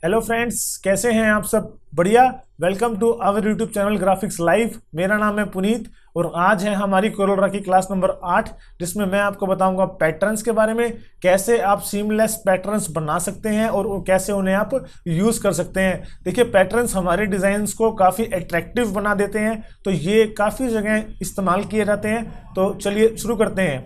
Hello friends, कैसे हैं आप सब? बढ़िया। Welcome to our YouTube channel Graphics Live. मेरा नाम है पुनीत और आज है हमारी कोरोड्रा की क्लास नंबर 8, जिसमें मैं आपको बताऊंगा पैटर्न्स के बारे में, कैसे आप सीमलेस पैटर्न्स बना सकते हैं और कैसे उन्हें आप यूज़ कर सकते हैं। देखिए, पैटर्न्स हमारे डिज़ाइंस को काफ़ी अट्रैक्टिव बना देते हैं, तो ये काफ़ी जगह इस्तेमाल किए जाते हैं। तो चलिए शुरू करते हैं।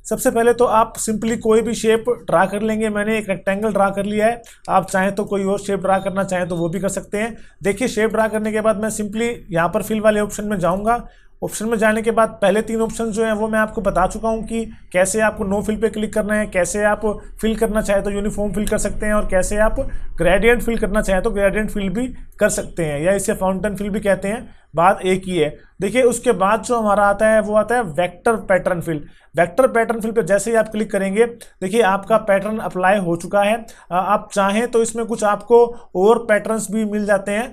सबसे पहले तो आप सिंपली कोई भी शेप ड्रा कर लेंगे। मैंने एक रेक्टेंगल ड्रा कर लिया है, आप चाहें तो कोई और शेप ड्रा करना चाहें तो वो भी कर सकते हैं। देखिए, शेप ड्रा करने के बाद मैं सिंपली यहाँ पर फिल वाले ऑप्शन में जाऊँगा। ऑप्शन में जाने के बाद पहले 3 ऑप्शन जो हैं वो मैं आपको बता चुका हूँ कि कैसे आपको नो फिल पे क्लिक करना है, कैसे आप फिल करना चाहें तो यूनिफॉर्म फिल कर सकते हैं, और कैसे आप ग्रेडियंट फिल करना चाहें तो ग्रेडियंट फिल भी कर सकते हैं, या इसे फाउंटेन फिल भी कहते हैं। बात एक ही है। देखिए, उसके बाद जो हमारा आता है वो आता है vector pattern fill. Vector pattern fill पे जैसे ही आप क्लिक करेंगे, देखिए आपका पैटर्न अप्लाई हो चुका है। आप चाहें तो इसमें कुछ आपको और पैटर्न्स भी मिल जाते हैं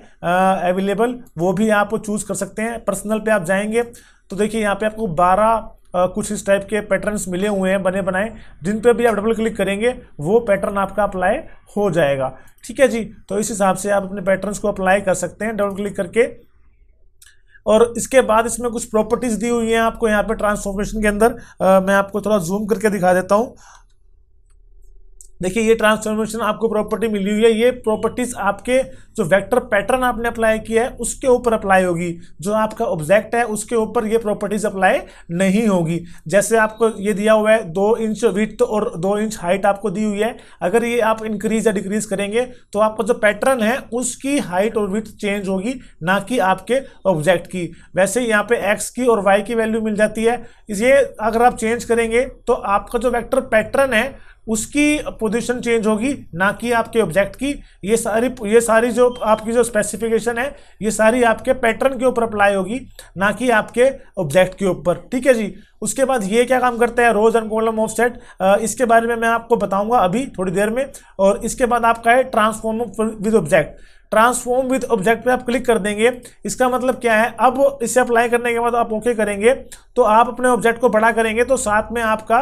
अवेलेबल, वो भी आप चूज कर सकते हैं। पर्सनल पे आप जाएंगे तो देखिए यहाँ पे आपको 12 कुछ इस टाइप के पैटर्न्स मिले हुए हैं बने बनाए, जिन पे भी आप डबल क्लिक करेंगे वो पैटर्न आपका अप्लाई हो जाएगा। ठीक है जी, तो इस हिसाब से आप अपने पैटर्न्स को अप्लाई कर सकते हैं डबल क्लिक करके। और इसके बाद इसमें कुछ प्रॉपर्टीज दी हुई हैं आपको यहाँ पे ट्रांसफॉर्मेशन के अंदर। मैं आपको थोड़ा जूम करके दिखा देता हूँ। देखिए, ये ट्रांसफॉर्मेशन आपको प्रॉपर्टी मिली हुई है। ये प्रॉपर्टीज आपके जो वेक्टर पैटर्न आपने अप्लाई किया है उसके ऊपर अप्लाई होगी। जो आपका ऑब्जेक्ट है उसके ऊपर ये प्रॉपर्टीज अप्लाई नहीं होगी। जैसे आपको ये दिया हुआ है 2 इंच विड्थ और 2 इंच हाइट आपको दी हुई है। अगर ये आप इंक्रीज या डिक्रीज करेंगे तो आपका जो पैटर्न है उसकी हाइट और विड्थ चेंज होगी, ना कि आपके ऑब्जेक्ट की। वैसे यहाँ पे एक्स की और वाई की वैल्यू मिल जाती है। ये अगर आप चेंज करेंगे तो आपका जो वेक्टर पैटर्न है उसकी पोजीशन चेंज होगी, ना कि आपके ऑब्जेक्ट की। ये सारी जो आपकी जो स्पेसिफिकेशन है ये सारी आपके पैटर्न के ऊपर अप्लाई होगी, ना कि आपके ऑब्जेक्ट के ऊपर। ठीक है जी। उसके बाद ये क्या काम करता है, रोज एंड कॉलम ऑफसेट, इसके बारे में मैं आपको बताऊंगा अभी थोड़ी देर में। और इसके बाद आपका है transform with object. Transform with object पे आप क्लिक कर देंगे। इसका मतलब क्या है, अब इसे अप्लाई करने के बाद आप ओके करेंगे तो आप अपने ऑब्जेक्ट को बड़ा करेंगे तो साथ में आपका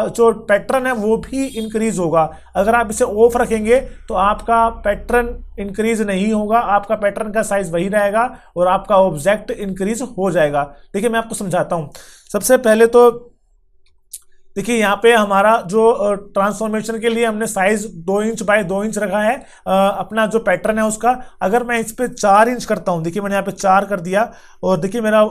जो पैटर्न है वो भी इंक्रीज होगा। अगर आप इसे ऑफ रखेंगे तो आपका पैटर्न इंक्रीज नहीं होगा, आपका पैटर्न का साइज वही रहेगा और आपका ऑब्जेक्ट इंक्रीज हो जाएगा। देखिए, मैं आपको समझाता हूं। सबसे पहले तो देखिए, यहाँ पे हमारा जो ट्रांसफॉर्मेशन के लिए हमने साइज 2 इंच बाय 2 इंच रखा है अपना जो पैटर्न है उसका। अगर मैं इस पे 4 इंच करता हूँ, देखिए मैंने यहाँ पे 4 कर दिया, और देखिए मेरा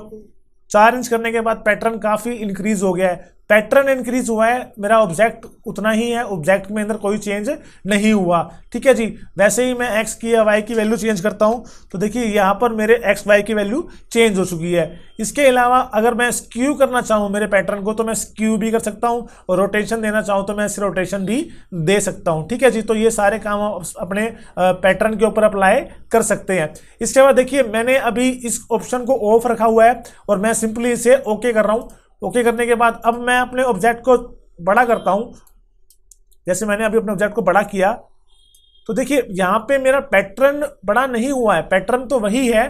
4 इंच करने के बाद पैटर्न काफ़ी इंक्रीज हो गया है। पैटर्न इंक्रीज हुआ है, मेरा ऑब्जेक्ट उतना ही है, ऑब्जेक्ट में अंदर कोई चेंज नहीं हुआ। ठीक है जी। वैसे ही मैं एक्स की या वाई की वैल्यू चेंज करता हूं तो देखिए यहाँ पर मेरे एक्स वाई की वैल्यू चेंज हो चुकी है। इसके अलावा अगर मैं स्क्यू करना चाहूँ मेरे पैटर्न को तो मैं स्क्यू भी कर सकता हूँ, और रोटेशन देना चाहूँ तो मैं इस रोटेशन भी दे सकता हूँ। ठीक है जी। तो ये सारे काम आप अपने पैटर्न के ऊपर अप्लाई कर सकते हैं। इसके बाद देखिए, मैंने अभी इस ऑप्शन को ऑफ रखा हुआ है और मैं सिंपली इसे ओके कर रहा हूँ। ओके करने के बाद अब मैं अपने ऑब्जेक्ट को बड़ा करता हूं। जैसे मैंने अभी अपने ऑब्जेक्ट को बड़ा किया तो देखिए यहाँ पे मेरा पैटर्न बड़ा नहीं हुआ है, पैटर्न तो वही है,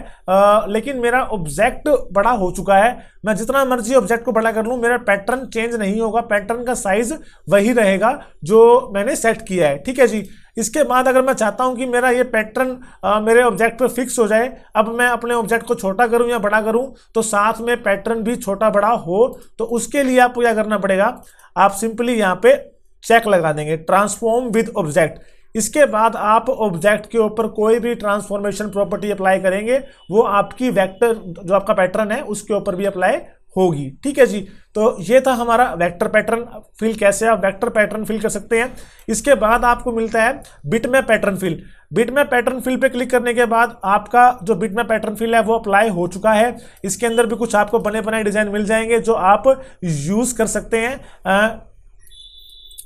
लेकिन मेरा ऑब्जेक्ट बड़ा हो चुका है। मैं जितना मर्जी ऑब्जेक्ट को बड़ा कर लूँ मेरा पैटर्न चेंज नहीं होगा, पैटर्न का साइज वही रहेगा जो मैंने सेट किया है। ठीक है जी। इसके बाद अगर मैं चाहता हूं कि मेरा ये पैटर्न मेरे ऑब्जेक्ट पर फिक्स हो जाए, अब मैं अपने ऑब्जेक्ट को छोटा करूं या बड़ा करूं तो साथ में पैटर्न भी छोटा बड़ा हो, तो उसके लिए आपको क्या करना पड़ेगा, आप सिंपली यहाँ पे चेक लगा देंगे, ट्रांसफॉर्म विद ऑब्जेक्ट। इसके बाद आप ऑब्जेक्ट के ऊपर कोई भी ट्रांसफॉर्मेशन प्रॉपर्टी अप्लाई करेंगे वो आपकी वेक्टर जो आपका पैटर्न है उसके ऊपर भी अप्लाई होगी। ठीक है जी। तो ये था हमारा वेक्टर पैटर्न फिल, कैसे आप वेक्टर पैटर्न फिल कर सकते हैं। इसके बाद आपको मिलता है bitmap pattern fill. Bitmap pattern fill पे क्लिक करने के बाद आपका जो बिटमैप पैटर्न फिल है वो अप्लाई हो चुका है। इसके अंदर भी कुछ आपको बने बनाए डिजाइन मिल जाएंगे जो आप यूज कर सकते हैं,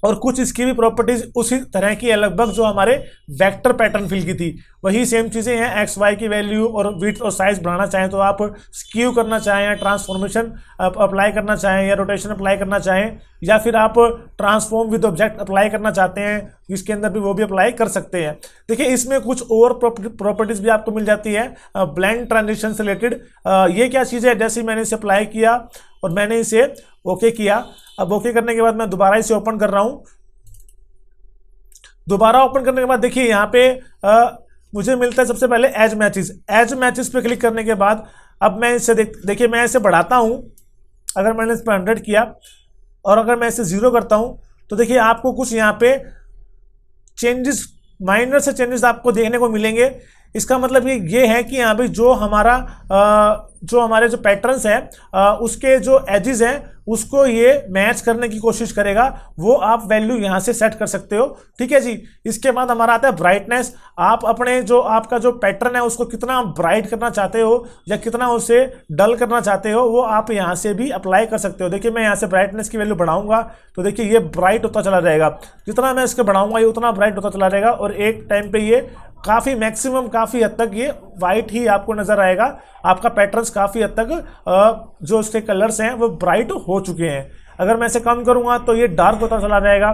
और कुछ इसकी भी प्रॉपर्टीज उसी तरह की है लगभग जो हमारे वेक्टर पैटर्न फिल की थी। वही सेम चीजें हैं, एक्स वाई की वैल्यू और विड्थ और साइज बढ़ाना चाहें तो आप स्क्यू करना चाहें या ट्रांसफॉर्मेशन अप्लाई करना चाहें या रोटेशन अप्लाई करना चाहें, या फिर आप ट्रांसफॉर्म विद ऑब्जेक्ट अप्लाई करना चाहते हैं इसके अंदर भी वो भी अप्लाई कर सकते हैं। देखिए, इसमें कुछ और प्रॉपर्टीज भी आपको मिल जाती है ब्लेंड ट्रांजिशन से रिलेटेड। ये क्या चीज़ है, जैसे मैंने इसे अप्लाई किया और मैंने इसे ओके किया। अब ओके करने के बाद मैं दोबारा इसे ओपन कर रहा हूं दोबारा ओपन करने के बाद देखिए यहाँ पे मुझे मिलता है सबसे पहले एज मैचेस पे क्लिक करने के बाद अब मैं इसे देखिए मैं इसे बढ़ाता हूँ। अगर मैंने इस पर 100 किया और अगर मैं इसे 0 करता हूँ तो देखिए आपको कुछ यहाँ पे चेंजेस, माइनर से चेंजेस आपको देखने को मिलेंगे। इसका मतलब ये है कि यहाँ पे जो हमारे जो पैटर्न्स हैं उसके जो एजेस हैं उसको ये मैच करने की कोशिश करेगा, वो आप वैल्यू यहाँ से सेट कर सकते हो। ठीक है जी। इसके बाद हमारा आता है ब्राइटनेस। आप अपने जो आपका जो पैटर्न है उसको कितना ब्राइट करना चाहते हो या कितना उसे डल करना चाहते हो वो आप यहाँ से भी अप्लाई कर सकते हो। देखिए मैं यहाँ से ब्राइटनेस की वैल्यू बढ़ाऊंगा तो देखिए ये ब्राइट होता चला जाएगा, जितना मैं इसके बढ़ाऊंगा ये उतना ब्राइट होता चला जाएगा और एक टाइम पे ये काफ़ी मैक्सिमम काफ़ी हद तक ये वाइट ही आपको नज़र आएगा। आपका पैटर्न्स काफ़ी हद तक जो उसके कलर्स हैं वो ब्राइट हो चुके हैं। अगर मैं इसे कम करूँगा तो ये डार्क होता चला जाएगा।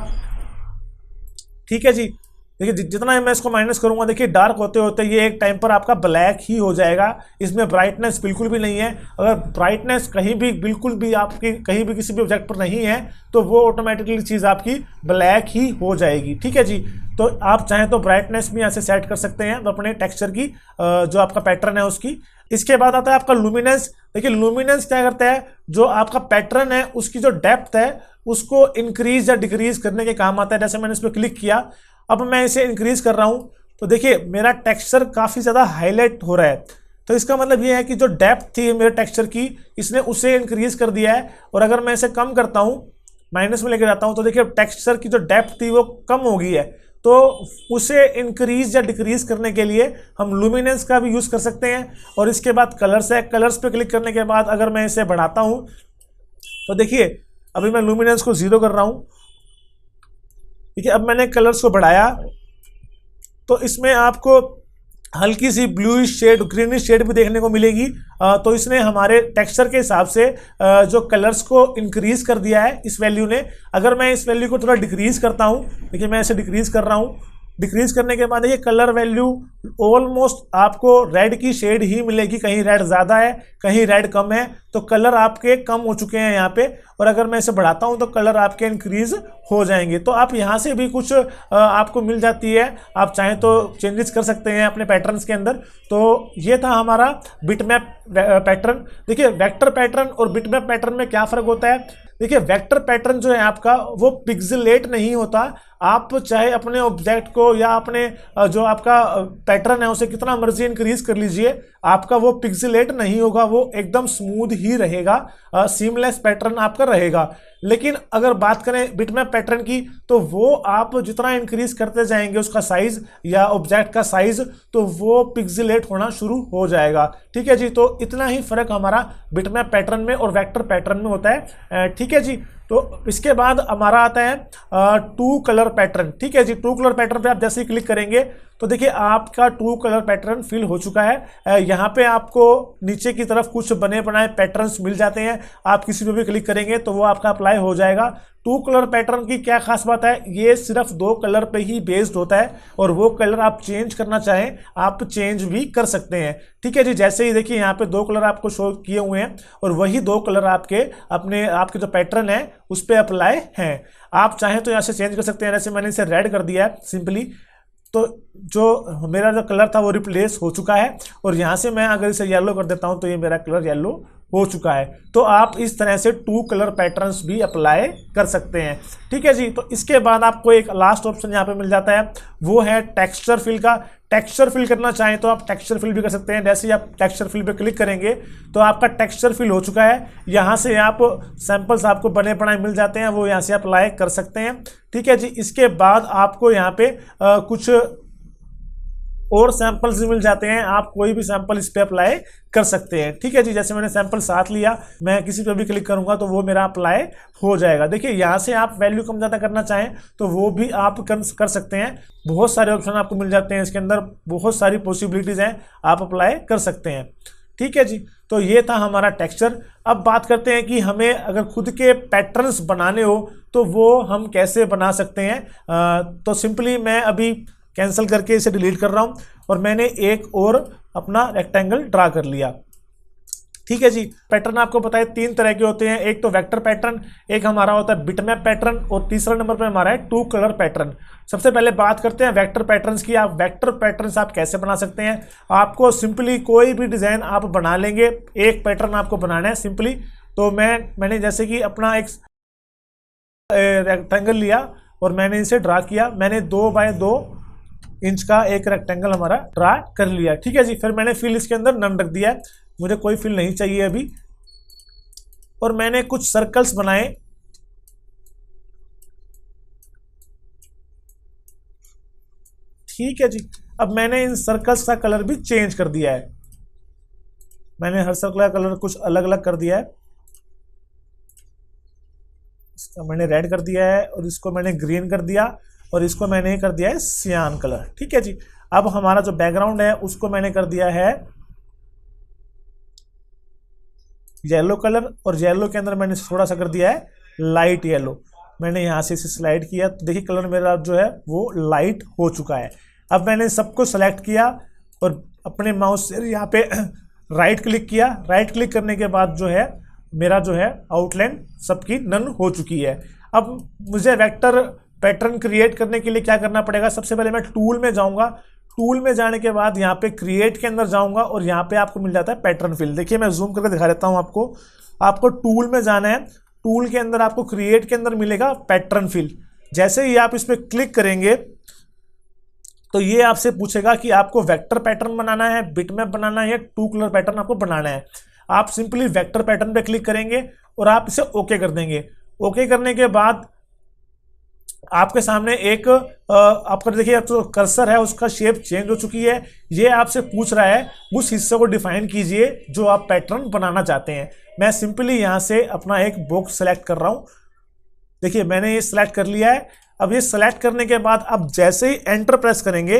ठीक है जी। देखिए जितना मैं इसको माइनस करूँगा देखिए डार्क होते होते ये एक टाइम पर आपका ब्लैक ही हो जाएगा। इसमें ब्राइटनेस बिल्कुल भी नहीं है। अगर ब्राइटनेस कहीं भी बिल्कुल भी आपकी कहीं भी किसी भी ऑब्जेक्ट पर नहीं है तो वो ऑटोमेटिकली चीज़ आपकी ब्लैक ही हो जाएगी। ठीक है जी। तो आप चाहें तो ब्राइटनेस भी यहाँ से सेट कर सकते हैं अपने टेक्सचर की जो आपका पैटर्न है उसकी। इसके बाद आता है आपका लुमिनेंस। देखिए लुमिनेंस क्या करता है, जो आपका पैटर्न है उसकी जो डेप्थ है उसको इंक्रीज या डिक्रीज करने के काम आता है। जैसे मैंने इस पर क्लिक किया, अब मैं इसे इंक्रीज कर रहा हूं तो देखिए मेरा टेक्सचर काफ़ी ज़्यादा हाईलाइट हो रहा है। तो इसका मतलब ये है कि जो डेप्थ थी मेरे टेक्सचर की इसने उसे इंक्रीज कर दिया है। और अगर मैं इसे कम करता हूं, माइनस में लेके जाता हूं तो देखिए टेक्सचर की जो डेप्थ थी वो कम हो गई है। तो उसे इंक्रीज या डिक्रीज करने के लिए हम लुमिनेंस का भी यूज़ कर सकते हैं। और इसके बाद कलर्स है, कलर्स पे क्लिक करने के बाद अगर मैं इसे बढ़ाता हूं तो देखिए अभी मैं लुमिनेंस को 0 कर रहा हूं। ठीक है, अब मैंने कलर्स को बढ़ाया तो इसमें आपको हल्की सी ब्लूइश शेड, ग्रीनिश शेड भी देखने को मिलेगी। तो इसने हमारे टेक्सचर के हिसाब से जो कलर्स को इंक्रीज कर दिया है इस वैल्यू ने। अगर मैं इस वैल्यू को थोड़ा डिक्रीज करता हूँ, देखिए मैं इसे डिक्रीज कर रहा हूँ। डिक्रीज करने के बाद ये कलर वैल्यू ऑलमोस्ट आपको रेड की शेड ही मिलेगी। कहीं रेड ज़्यादा है कहीं रेड कम है, तो कलर आपके कम हो चुके हैं यहाँ पे। और अगर मैं इसे बढ़ाता हूँ तो कलर आपके इंक्रीज हो जाएंगे। तो आप यहाँ से भी कुछ आपको मिल जाती है, आप चाहें तो चेंजेस कर सकते हैं अपने पैटर्न्स के अंदर। तो ये था हमारा बिटमैप पैटर्न। देखिए वेक्टर पैटर्न और बिटमैप पैटर्न में क्या फ़र्क होता है। देखिए वेक्टर पैटर्न जो है आपका वो पिक्सेलेट नहीं होता। आप चाहे अपने ऑब्जेक्ट को या अपने जो आपका पैटर्न है उसे कितना मर्जी इंक्रीज कर लीजिए, आपका वो पिक्सेलेट नहीं होगा, वो एकदम स्मूथ ही रहेगा, सीमलेस पैटर्न आपका रहेगा। लेकिन अगर बात करें बिटमैप पैटर्न की तो वो आप जितना इंक्रीज करते जाएंगे उसका साइज या ऑब्जेक्ट का साइज तो वो पिक्सेलेट होना शुरू हो जाएगा। ठीक है जी। तो इतना ही फर्क हमारा बिटमैप पैटर्न में और वेक्टर पैटर्न में होता है। ठीक है जी। तो इसके बाद हमारा आता है टू कलर पैटर्न। ठीक है जी। टू कलर पैटर्न पे आप जैसे ही क्लिक करेंगे तो देखिए आपका टू कलर पैटर्न फिल हो चुका है। यहाँ पे आपको नीचे की तरफ कुछ बने बनाए पैटर्न्स मिल जाते हैं। आप किसी पे भी क्लिक करेंगे तो वो आपका अप्लाई हो जाएगा। टू कलर पैटर्न की क्या खास बात है, ये सिर्फ 2 कलर पे ही बेस्ड होता है और वो कलर आप चेंज करना चाहें आप चेंज भी कर सकते हैं। ठीक है जी। जैसे ही देखिए यहाँ पे 2 कलर आपको शो किए हुए हैं और वही 2 कलर आपके जो पैटर्न है उस पर अप्लाई हैं। आप चाहें तो यहाँ से चेंज कर सकते हैं। जैसे मैंने इसे रेड कर दिया है सिंपली, तो जो मेरा जो कलर था वो रिप्लेस हो चुका है। और यहाँ से मैं अगर इसे येलो कर देता हूँ तो ये मेरा कलर येलो हो चुका है। तो आप इस तरह से 2 कलर पैटर्न्स भी अप्लाई कर सकते हैं। ठीक है जी। तो इसके बाद आपको एक लास्ट ऑप्शन यहाँ पे मिल जाता है, वो है टेक्सचर फिल का। टेक्सचर फिल करना चाहें तो आप टेक्सचर फिल भी कर सकते हैं। जैसे ही आप टेक्सचर फिल पे क्लिक करेंगे तो आपका टेक्सचर फिल हो चुका है। यहाँ से आप सैंपल्स आपको बने बनाए मिल जाते हैं, वो यहाँ से अप्लाई कर सकते हैं। ठीक है जी। इसके बाद आपको यहाँ पे कुछ और सैंपल्स भी मिल जाते हैं, आप कोई भी सैंपल इस पे अप्लाई कर सकते हैं। ठीक है जी। जैसे मैंने सैंपल 7 लिया, मैं किसी पे भी क्लिक करूंगा तो वो मेरा अप्लाई हो जाएगा। देखिए यहाँ से आप वैल्यू कम ज़्यादा करना चाहें तो वो भी आप कर सकते हैं। बहुत सारे ऑप्शन आपको मिल जाते हैं, इसके अंदर बहुत सारी पॉसिबिलिटीज़ हैं, आप अप्लाई कर सकते हैं। ठीक है जी। तो ये था हमारा टेक्सचर। अब बात करते हैं कि हमें अगर खुद के पैटर्न्स बनाने हो तो वो हम कैसे बना सकते हैं। तो सिंपली मैं अभी कैंसिल करके इसे डिलीट कर रहा हूं और मैंने एक और अपना रेक्टेंगल ड्रा कर लिया। ठीक है जी। पैटर्न आपको पता है 3 तरह के होते हैं, एक तो वेक्टर पैटर्न, एक हमारा होता है बिटमैप पैटर्न, और तीसरा नंबर पे हमारा है 2 कलर पैटर्न। सबसे पहले बात करते हैं वेक्टर पैटर्न्स की। आप वेक्टर पैटर्न्स आप कैसे बना सकते हैं। आपको सिंपली कोई भी डिजाइन आप बना लेंगे, एक पैटर्न आपको बनाना है सिंपली। तो मैंने जैसे कि अपना एक रेक्टेंगल लिया और मैंने इसे ड्रा किया। मैंने 2 बाय 2 इंच का एक रेक्टेंगल हमारा ड्रा कर लिया, ठीक है जी। फिर मैंने फिल इसके अंदर नन रख दिया है, मुझे कोई फिल नहीं चाहिए अभी। और मैंने कुछ सर्कल्स बनाए, ठीक है जी। अब मैंने इन सर्कल्स का कलर भी चेंज कर दिया है, मैंने हर सर्कल का कलर कुछ अलग अलग कर दिया है। इसका मैंने रेड कर दिया है, और इसको मैंने ग्रीन कर दिया, और इसको मैंने कर दिया है सियान कलर, ठीक है जी। अब हमारा जो बैकग्राउंड है उसको मैंने कर दिया है येलो कलर, और येलो के अंदर मैंने थोड़ा सा कर दिया है लाइट येलो। मैंने यहाँ से इसे स्लाइड किया तो देखिए कलर मेरा जो है वो लाइट हो चुका है। अब मैंने सबको सेलेक्ट किया और अपने माउस से यहाँ पे राइट क्लिक किया। राइट क्लिक करने के बाद जो है मेरा जो है आउटलाइन सबकी नन हो चुकी है। अब मुझे वेक्टर पैटर्न क्रिएट करने के लिए क्या करना पड़ेगा। सबसे पहले मैं टूल में जाऊंगा, टूल में जाने के बाद यहाँ पे क्रिएट के अंदर जाऊंगा, और यहाँ पे आपको मिल जाता है पैटर्न फिल। देखिए मैं जूम करके दिखा देता हूँ आपको टूल में जाना है, टूल के अंदर आपको क्रिएट के अंदर मिलेगा पैटर्न फिल। जैसे ही आप इस पर क्लिक करेंगे तो ये आपसे पूछेगा कि आपको वेक्टर पैटर्न बनाना है, बिटमैप बनाना है, या 2 कलर पैटर्न आपको बनाना है। आप सिंपली वेक्टर पैटर्न पे क्लिक करेंगे और आप इसे ओके कर देंगे। ओके करने के बाद आपके सामने एक आपका देखिए तो कर्सर है उसका शेप चेंज हो चुकी है। ये आपसे पूछ रहा है उस हिस्से को डिफाइन कीजिए जो आप पैटर्न बनाना चाहते हैं। मैं सिंपली यहाँ से अपना एक बॉक्स सेलेक्ट कर रहा हूँ। देखिए मैंने ये सिलेक्ट कर लिया है। अब ये सेलेक्ट करने के बाद अब जैसे ही एंटर प्रेस करेंगे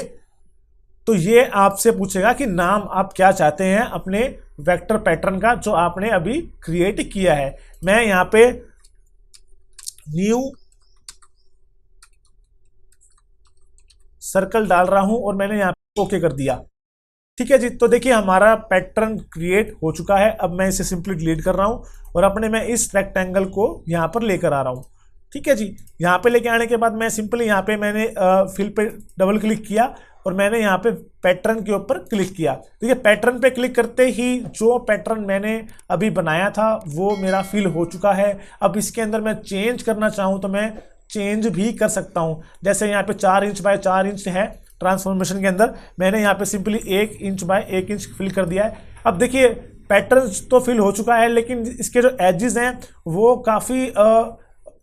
तो ये आपसे पूछेगा कि नाम आप क्या चाहते हैं अपने वेक्टर पैटर्न का जो आपने अभी क्रिएट किया है। मैं यहाँ पे न्यू सर्कल डाल रहा हूं और मैंने यहाँ पे ओके कर दिया, ठीक है जी। तो देखिए हमारा पैटर्न क्रिएट हो चुका है। अब मैं इसे सिंपली डिलीट कर रहा हूं और अपने मैं इस रेक्टेंगल को यहाँ पर लेकर आ रहा हूं, ठीक है जी। यहाँ पे लेके आने के बाद मैं सिंपली यहाँ पे मैंने फिल पे डबल क्लिक किया और मैंने यहाँ पे पैटर्न के ऊपर क्लिक किया। देखिए पैटर्न पे क्लिक करते ही जो पैटर्न मैंने अभी बनाया था वो मेरा फिल हो चुका है। अब इसके अंदर मैं चेंज करना चाहूँ तो मैं चेंज भी कर सकता हूँ। जैसे यहाँ पे 4 इंच बाय 4 इंच है ट्रांसफॉर्मेशन के अंदर, मैंने यहाँ पे simply 1 inch by 1 inch fill कर दिया है। अब देखिए पैटर्न तो फिल हो चुका है लेकिन इसके जो एजेस हैं वो काफ़ी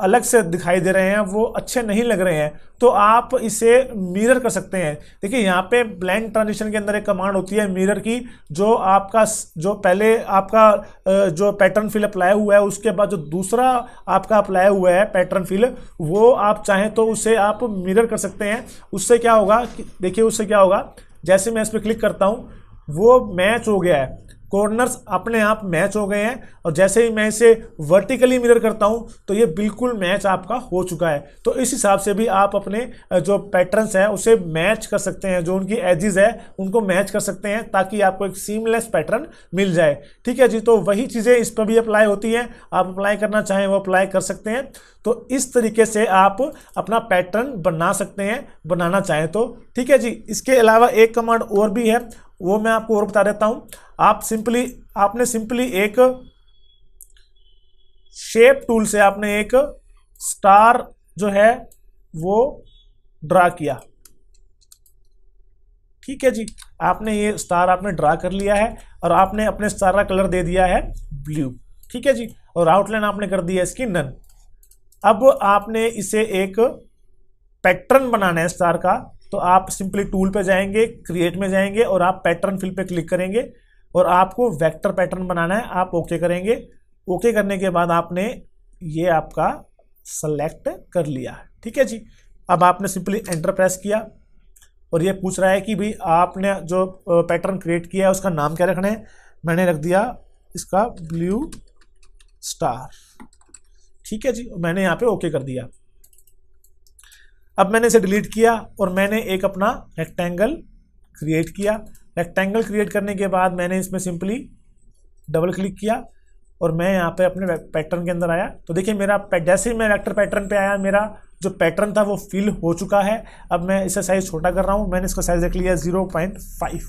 अलग से दिखाई दे रहे हैं, वो अच्छे नहीं लग रहे हैं। तो आप इसे मिरर कर सकते हैं। देखिए यहाँ पे ब्लेंड ट्रांजिशन के अंदर एक कमांड होती है मिरर की, जो आपका जो पहले आपका जो पैटर्न फिल अप्लाई हुआ है उसके बाद जो दूसरा आपका अप्लाई हुआ है पैटर्न फिल, वो आप चाहें तो उसे आप मिरर कर सकते हैं। उससे क्या होगा, देखिए उससे क्या होगा, जैसे मैं इस पर क्लिक करता हूँ वो मैच हो गया है, कॉर्नर्स अपने आप मैच हो गए हैं। और जैसे ही मैं इसे वर्टिकली मिरर करता हूं तो ये बिल्कुल मैच आपका हो चुका है। तो इस हिसाब से भी आप अपने जो पैटर्न्स हैं उसे मैच कर सकते हैं, जो उनकी एजेस है उनको मैच कर सकते हैं ताकि आपको एक सीमलेस पैटर्न मिल जाए, ठीक है जी। तो वही चीज़ें इस पर भी अप्लाई होती हैं, आप अप्लाई करना चाहें वो अप्लाई कर सकते हैं। तो इस तरीके से आप अपना पैटर्न बना सकते हैं, बनाना चाहें तो, ठीक है जी। इसके अलावा एक कमांड और भी है, वो मैं आपको और बता देता हूं। आपने सिंपली एक शेप टूल से आपने एक स्टार जो है वो ड्रा किया, ठीक है जी। आपने ये स्टार आपने ड्रा कर लिया है और आपने अपने स्टार का कलर दे दिया है ब्लू, ठीक है जी। और आउटलाइन आपने कर दिया इसकी नन। अब आपने इसे एक पैटर्न बनाना है स्टार का, तो आप सिंपली टूल पे जाएंगे, क्रिएट में जाएंगे और आप पैटर्न फिल पे क्लिक करेंगे और आपको वेक्टर पैटर्न बनाना है। आप ओके करेंगे। ओके करने के बाद आपने ये आपका सेलेक्ट कर लिया, ठीक है जी। अब आपने सिंपली एंटर प्रेस किया और ये पूछ रहा है कि भाई आपने जो पैटर्न क्रिएट किया है उसका नाम क्या रखना है। मैंने रख दिया इसका ब्लू स्टार, ठीक है जी। मैंने यहाँ पे ओके कर दिया। अब मैंने इसे डिलीट किया और मैंने एक अपना रेक्टेंगल क्रिएट किया। रेक्टेंगल क्रिएट करने के बाद मैंने इसमें सिंपली डबल क्लिक किया और मैं यहाँ पे अपने पैटर्न के अंदर आया। तो देखिए मेरा जैसे ही मैं वेक्टर पैटर्न पे आया, मेरा जो पैटर्न था वो फिल हो चुका है। अब मैं इसे साइज छोटा कर रहा हूँ, मैंने इसका साइज रख लिया 0.5।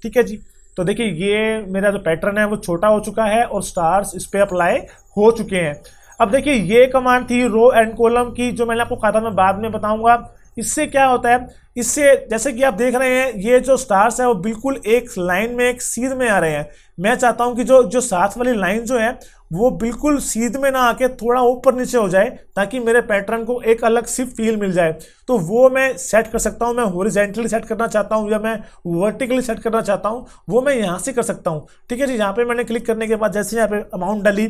ठीक है जी। तो देखिए ये मेरा जो पैटर्न है वो छोटा हो चुका है और स्टार्स इस पर अप्लाई हो चुके हैं। अब देखिए ये कमांड थी रो एंड कॉलम की, जो मैंने आपको कहा था मैं बाद में बताऊंगा। इससे क्या होता है, इससे जैसे कि आप देख रहे हैं ये जो स्टार्स है वो बिल्कुल एक लाइन में, एक सीध में आ रहे हैं। मैं चाहता हूं कि जो साथ वाली लाइन जो है वो बिल्कुल सीध में ना आके थोड़ा ऊपर नीचे हो जाए, ताकि मेरे पैटर्न को एक अलग सी फील मिल जाए। तो वो मैं सेट कर सकता हूं। मैं हॉरिजॉन्टली सेट करना चाहता हूं या मैं वर्टिकली सेट करना चाहता हूं, वो मैं यहां से कर सकता हूं। ठीक है जी। यहाँ पे मैंने क्लिक करने के बाद जैसे यहाँ पे अमाउंट डाली,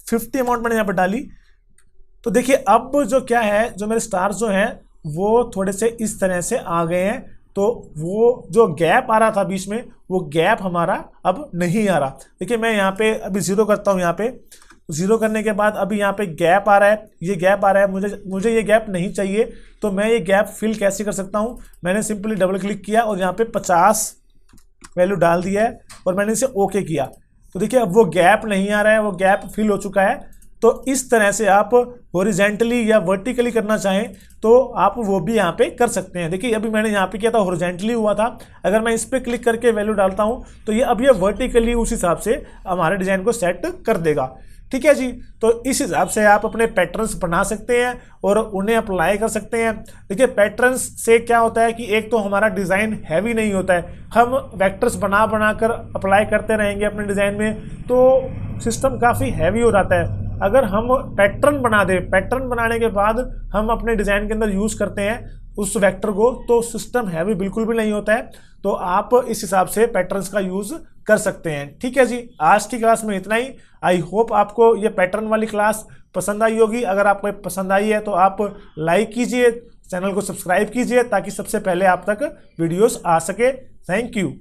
50 अमाउंट मैंने यहाँ पे डाली, तो देखिए अब जो क्या है, जो मेरे स्टार्स जो हैं वो थोड़े से इस तरह से आ गए हैं। तो वो जो गैप आ रहा था बीच में, वो गैप हमारा अब नहीं आ रहा। देखिए मैं यहाँ पे अभी 0 करता हूँ। यहाँ पे 0 करने के बाद अभी यहाँ पे गैप आ रहा है, ये गैप आ रहा है। मुझे ये गैप नहीं चाहिए। तो मैं ये गैप फिल कैसे कर सकता हूँ, मैंने सिंपली डबल क्लिक किया और यहाँ पे 50 वैल्यू डाल दिया है और मैंने इसे ओके किया। तो देखिए अब वो गैप नहीं आ रहा है, वो गैप फिल हो चुका है। तो इस तरह से आप हॉरिजॉन्टली या वर्टिकली करना चाहें तो आप वो भी यहाँ पे कर सकते हैं। देखिए अभी मैंने यहाँ पे किया था, हॉरिजॉन्टली हुआ था। अगर मैं इस पे क्लिक करके वैल्यू डालता हूँ तो ये अब ये वर्टिकली उस हिसाब से हमारे डिजाइन को सेट कर देगा। ठीक है जी। तो इस हिसाब से आप अपने पैटर्न्स बना सकते हैं और उन्हें अप्लाई कर सकते हैं। देखिए पैटर्न्स से क्या होता है कि एक तो हमारा डिज़ाइन हैवी नहीं होता है। हम वेक्टर्स बना कर अप्लाई करते रहेंगे अपने डिज़ाइन में तो सिस्टम काफ़ी हैवी हो जाता है। अगर हम पैटर्न बना दें, पैटर्न बनाने के बाद हम अपने डिज़ाइन के अंदर यूज़ करते हैं उस वेक्टर को, तो सिस्टम हैवी बिल्कुल भी नहीं होता है। तो आप इस हिसाब से पैटर्न्स का यूज़ कर सकते हैं। ठीक है जी। आज की क्लास में इतना ही। आई होप आपको ये पैटर्न वाली क्लास पसंद आई होगी। अगर आपको पसंद आई है तो आप लाइक कीजिए, चैनल को सब्सक्राइब कीजिए ताकि सबसे पहले आप तक वीडियोस आ सके। Thank you.